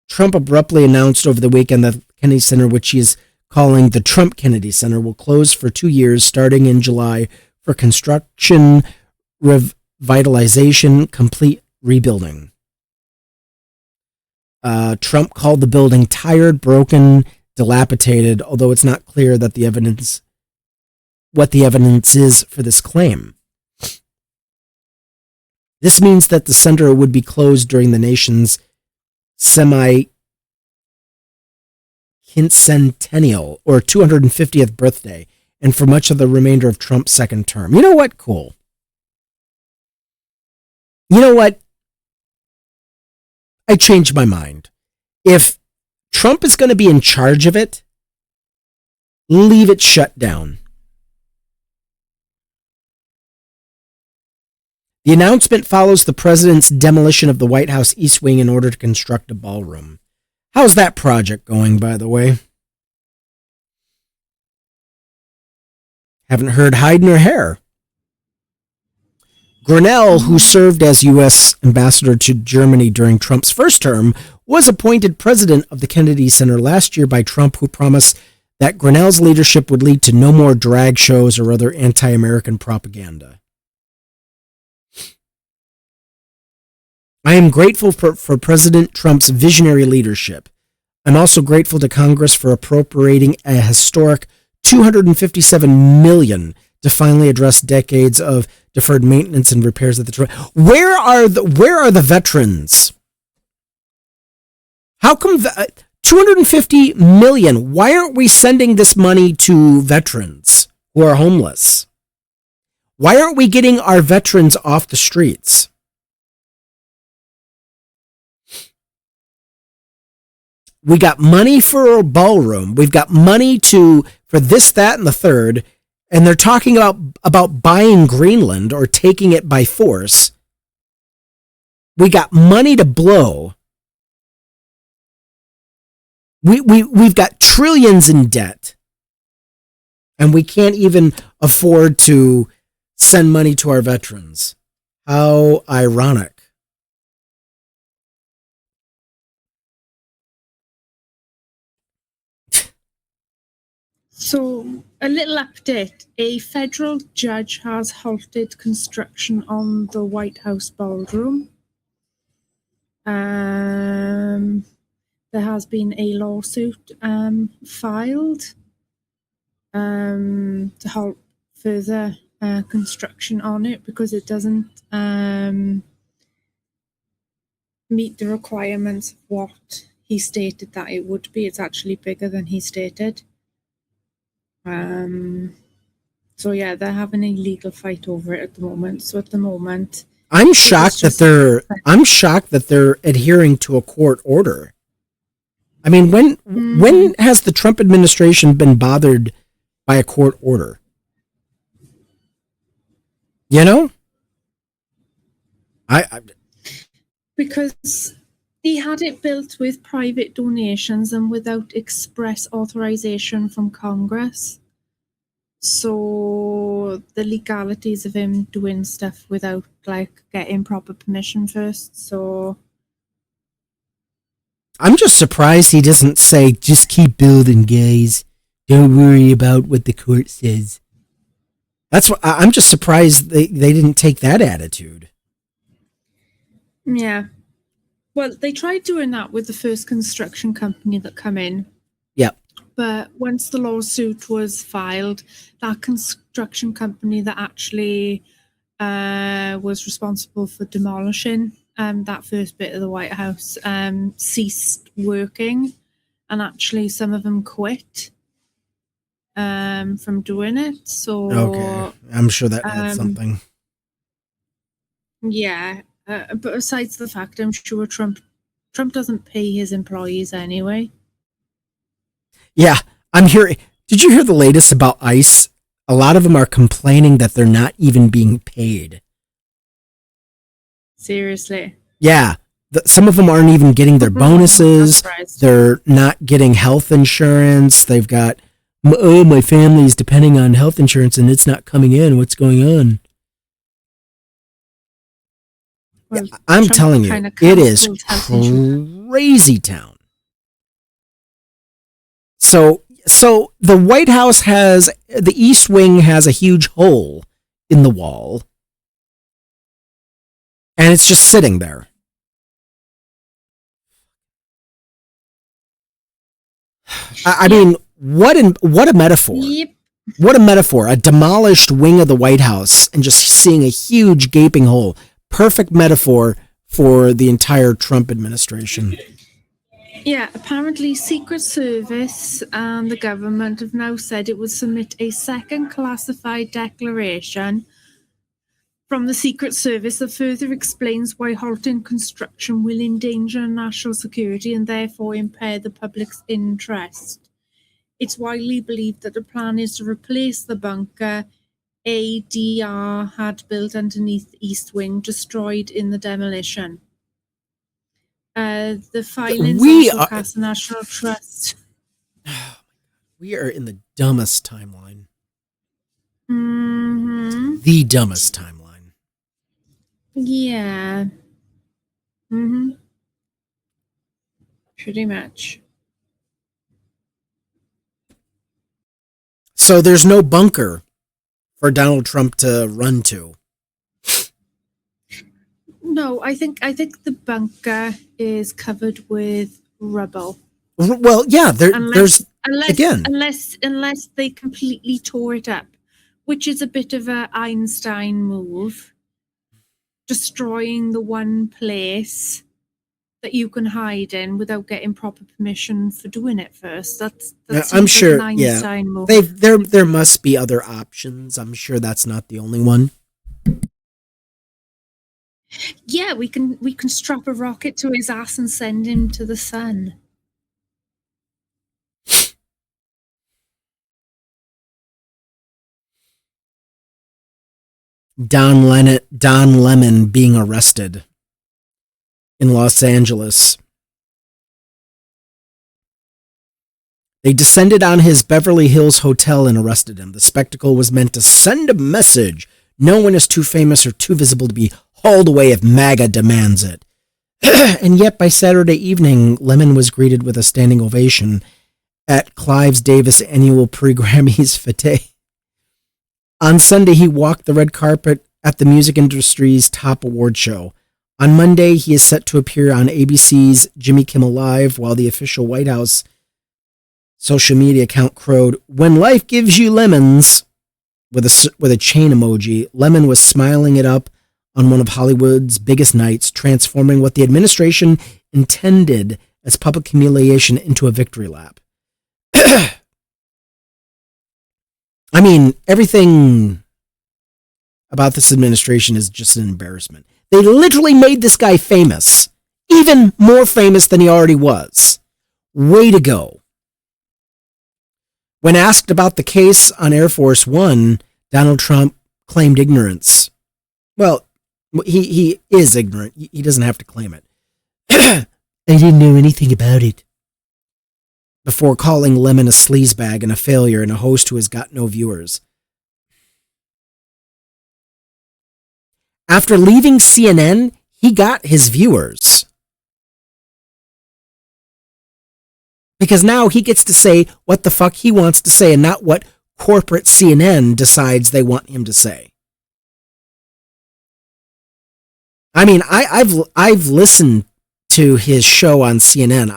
Trump abruptly announced over the weekend that the Kennedy Center, which he is calling the Trump Kennedy Center, will close for 2 years starting in July for construction, revitalization, complete rebuilding. Trump called the building tired, broken, dilapidated, although it's not clear that what the evidence is for this claim. This means that the center would be closed during the nation's semi-quincentennial or 250th birthday and for much of the remainder of Trump's second term. You know what? Cool. You know what? I changed my mind. If Trump is going to be in charge of it, leave it shut down. The announcement follows the president's demolition of the White House East Wing in order to construct a ballroom. How's that project going, by the way? Haven't heard hide nor hair. Grinnell, who served as U.S. ambassador to Germany during Trump's first term, was appointed president of the Kennedy Center last year by Trump, who promised that Grinnell's leadership would lead to no more drag shows or other anti-American propaganda. I am grateful for President Trump's visionary leadership. I'm also grateful to Congress for appropriating a historic $257 million to finally address decades of deferred maintenance and repairs at the Where are the veterans? How come $250 million? Why aren't we sending this money to veterans who are homeless? Why aren't we getting our veterans off the streets? We got money for a ballroom. We've got money for this, that, and the third. And they're talking about buying Greenland or taking it by force. We got money to blow. We've got trillions in debt. And we can't even afford to send money to our veterans. How ironic. So, a little update. A federal judge has halted construction on the White House ballroom. There has been a lawsuit filed to halt further construction on it because it doesn't meet the requirements of what he stated that it would be. It's actually bigger than he stated. So yeah, they're having a legal fight over it at the moment. So at the moment, I'm shocked that they're adhering to a court order. I mean, when has the Trump administration been bothered by a court order? You know? Because he had it built with private donations and without express authorization from Congress. So the legalities of him doing stuff without getting proper permission first. So I'm just surprised he doesn't say, just keep building, guys. Don't worry about what the court says. That's what I'm just surprised they didn't take that attitude. Yeah. Well, they tried doing that with the first construction company that come in. Yep. But once the lawsuit was filed, that construction company that actually was responsible for demolishing that first bit of the White House ceased working, and actually some of them quit from doing it. So okay, I'm sure that meant something. Yeah, but besides the fact, I'm sure Trump doesn't pay his employees anyway. Yeah, I'm hearing. Did you hear the latest about ICE? A lot of them are complaining that they're not even being paid. Seriously? Yeah, some of them aren't even getting their bonuses. They're not getting health insurance. They've got, my family's depending on health insurance and it's not coming in. What's going on? Well, yeah, I'm telling you, it is crazy town. So the White House the East Wing has a huge hole in the wall, and it's just sitting there. I mean, what a metaphor. Yep. What a metaphor. A demolished wing of the White House and just seeing a huge gaping hole. Perfect metaphor for the entire Trump administration. Yeah, apparently Secret Service and the government have now said it would submit a second classified declaration from the Secret Service that further explains why halting construction will endanger national security and therefore impair the public's interest. It's widely believed that the plan is to replace the bunker ADR had built underneath the East Wing, destroyed in the demolition. The filings also cast the National Trust. We are in the dumbest timeline. Mm-hmm. The dumbest timeline. Yeah. Mm-hmm. Pretty much. So there's no bunker for Donald Trump to run to. No, I think the bunker is covered with rubble. Well, yeah, unless they completely tore it up, which is a bit of a Einstein move, destroying the one place that you can hide in without getting proper permission for doing it first. I'm sure. Like an Einstein move. There must be other options. I'm sure that's not the only one. Yeah, we can strap a rocket to his ass and send him to the sun. Don Lemon being arrested in Los Angeles. They descended on his Beverly Hills hotel and arrested him. The spectacle was meant to send a message. No one is too famous or too visible to be hauled away if MAGA demands it. And yet, by Saturday evening, Lemon was greeted with a standing ovation at Clive Davis' annual pre-Grammys fete. On Sunday, he walked the red carpet at the music industry's top award show. On Monday, he is set to appear on ABC's Jimmy Kimmel Live, while the official White House social media account crowed, "When life gives you lemons," with a chain emoji. Lemon was smiling it up on one of Hollywood's biggest nights, transforming what the administration intended as public humiliation into a victory lap. I mean, everything about this administration is just an embarrassment. They literally made this guy famous, even more famous than he already was. Way to go. When asked about the case on Air Force One, Donald Trump claimed ignorance. Well, he is ignorant. He doesn't have to claim it. I didn't know anything about it. Before calling Lemon a sleazebag and a failure and a host who has got no viewers. After leaving CNN, he got his viewers. Because now he gets to say what the fuck he wants to say and not what corporate CNN decides they want him to say. I mean, I've listened to his show on CNN.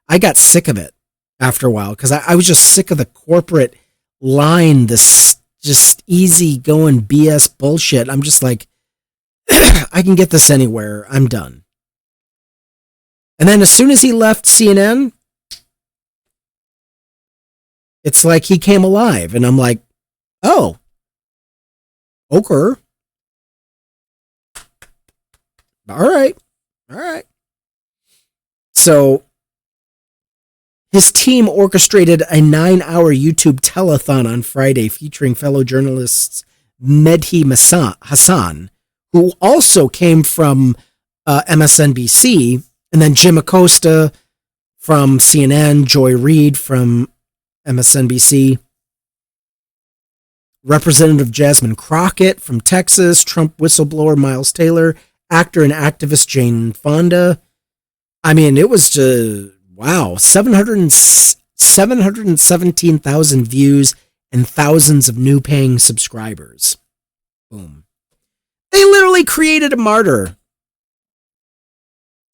I got sick of it after a while because I was just sick of the corporate line, this just easy going BS bullshit. I'm just like, I can get this anywhere. I'm done. And then as soon as he left CNN, it's like he came alive. And I'm like, oh, okay. All right. So his team orchestrated a 9-hour YouTube telethon on Friday featuring fellow journalists Mehdi Hassan, who also came from MSNBC, and then Jim Acosta from CNN, Joy Reid from MSNBC, Representative Jasmine Crockett from Texas, Trump whistleblower Miles Taylor, actor and activist Jane Fonda. I mean, it was just, wow, 717,000 views and thousands of new paying subscribers. Boom. They literally created a martyr.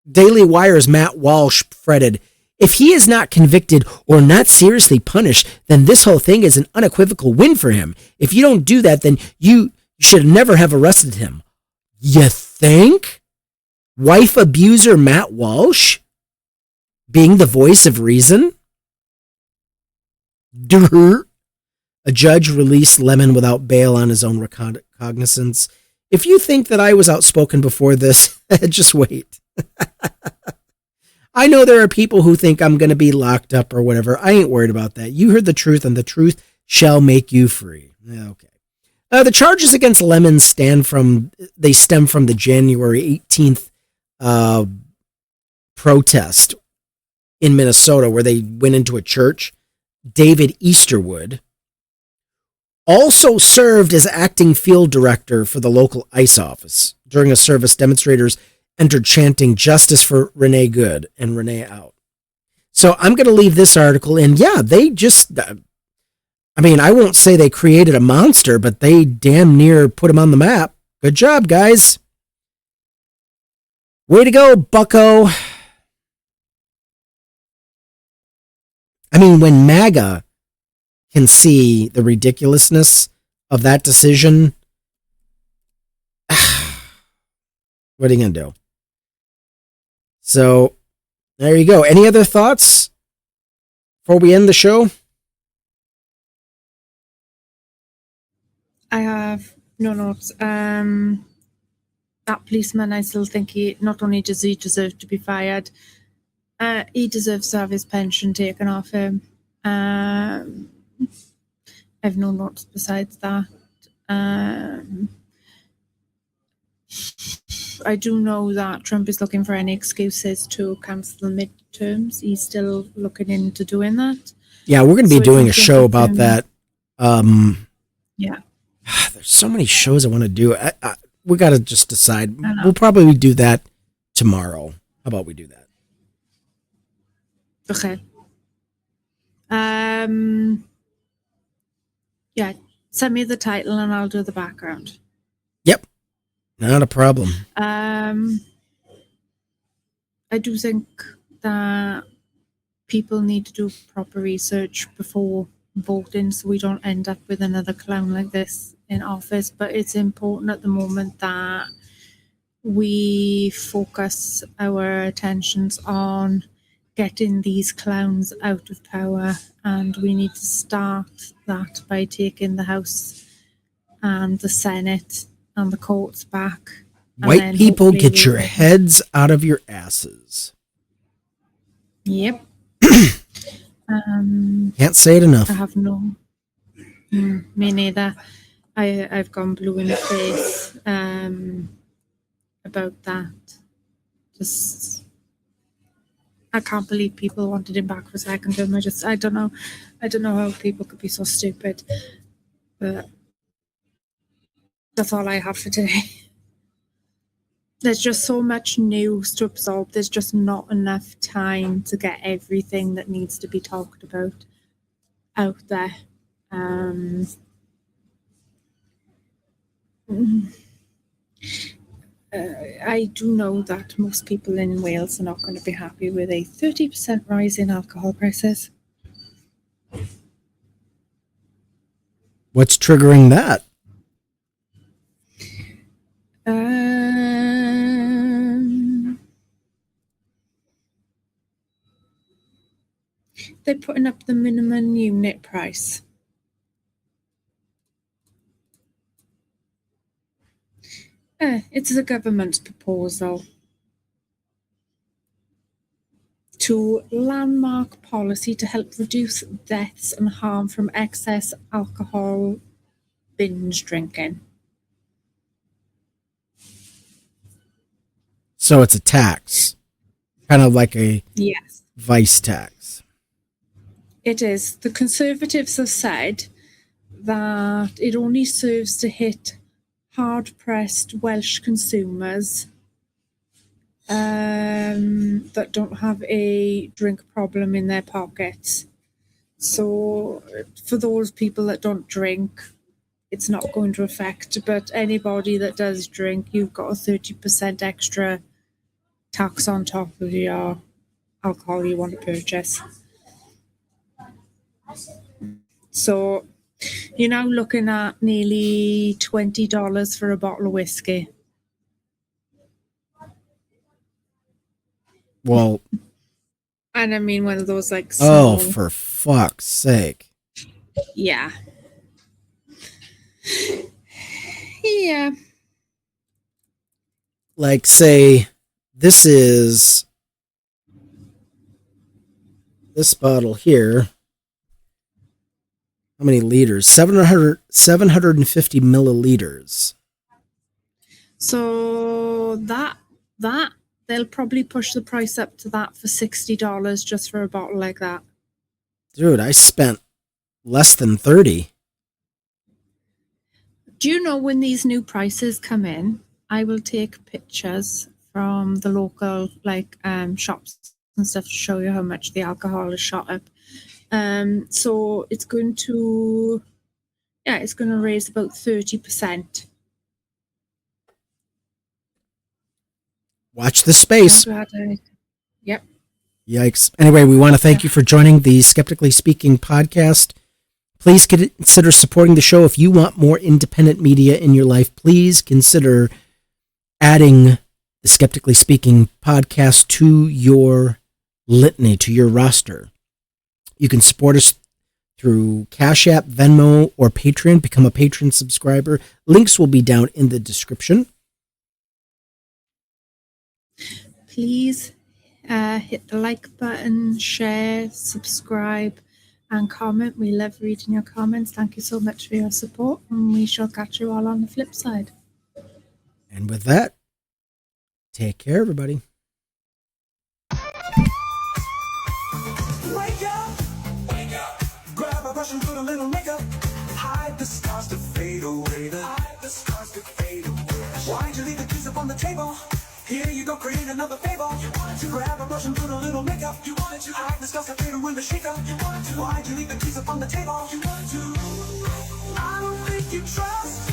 Daily Wire's Matt Walsh fretted, "If he is not convicted or not seriously punished, then this whole thing is an unequivocal win for him. If you don't do that, then you should never have arrested him." You think? Wife abuser Matt Walsh being the voice of reason? A judge released Lemon without bail on his own recognizance. If you think that I was outspoken before this, just wait. I know there are people who think I'm going to be locked up or whatever. I ain't worried about that. You heard the truth, and the truth shall make you free. Okay. The charges against Lemon stem from the January 18th protest in Minnesota where they went into a church. David Easterwood also served as acting field director for the local ICE office. During a service, demonstrators entered chanting "Justice for Renee Good" and "Renee out." So I'm going to leave this article in. Yeah, they just, I mean, I won't say they created a monster, but they damn near put him on the map. Good job, guys. Way to go, bucko. I mean, when Maga can see the ridiculousness of that decision, what are you going to do? So, there you go. Any other thoughts before we end the show? I have no notes. That policeman, I still think not only does he deserve to be fired, he deserves to have his pension taken off him. I have no notes besides that. I do know that Trump is looking for any excuses to cancel the midterms. He's still looking into doing that. Yeah, we're going to be doing a show about that. Yeah. There's so many shows I want to do. We got to just decide. We'll probably do that tomorrow. How about we do that? Okay. Yeah, send me the title and I'll do the background. Yep. Not a problem. I do think that people need to do proper research before voting so we don't end up with another clown like this in office. But it's important at the moment that we focus our attentions on getting these clowns out of power, and we need to start that by taking the House and the Senate and the courts back. White people, get your heads out of your asses. Yep. Can't say it enough. I have no. Me neither. I've gone blue in the face about that. Just, I can't believe people wanted him back for a second term. I don't know how people could be so stupid. But that's all I have for today. There's just so much news to absorb. There's just not enough time to get everything that needs to be talked about out there. I do know that most people in Wales are not going to be happy with a 30% rise in alcohol prices. What's triggering that? They're putting up the minimum unit price. It's a government proposal to landmark policy to help reduce deaths and harm from excess alcohol binge drinking. So it's a tax, kind of like a Yes, vice tax. it is. The Conservatives have said that it only serves to hit hard-pressed Welsh consumers that don't have a drink problem in their pockets. So for those people that don't drink, it's not going to affect, but anybody that does drink, you've got a 30% extra tax on top of your alcohol you want to purchase. So you're now looking at nearly $20 for a bottle of whiskey. Well, and I mean one of those like small. Oh, for fuck's sake. Yeah. Yeah. Like, say, this is this bottle here, how many liters? 750 milliliters. So that they'll probably push the price up to that for $60 just for a bottle like that. Dude, I spent less than 30. Do you know when these new prices come in, I will take pictures from the local shops and stuff to show you how much the alcohol is shot up. So it's going to raise about 30%. Watch the space. Yep. Yikes. Anyway, we want to thank you for joining the Skeptically Speaking podcast. Please consider supporting the show. If you want more independent media in your life, please consider adding the Skeptically Speaking podcast to your litany, to your roster. You can support us through Cash App, Venmo, or Patreon. Become a patron subscriber. Links will be down in the description. Please hit the like button, share, subscribe, and comment. We love reading your comments. Thank you so much for your support, and we shall catch you all on the flip side. And with that, take care, everybody. Wake up, grab a brush and put a little makeup. Hide the scars to fade away. Why'd you leave the keys up on the table? Here you go, create another fable. You wanted to grab a brush and put a little makeup. You wanted to hide the scars to fade away the shake-up. You wanted to. Why'd you leave the keys up on the table? You wanted to. I don't think you trust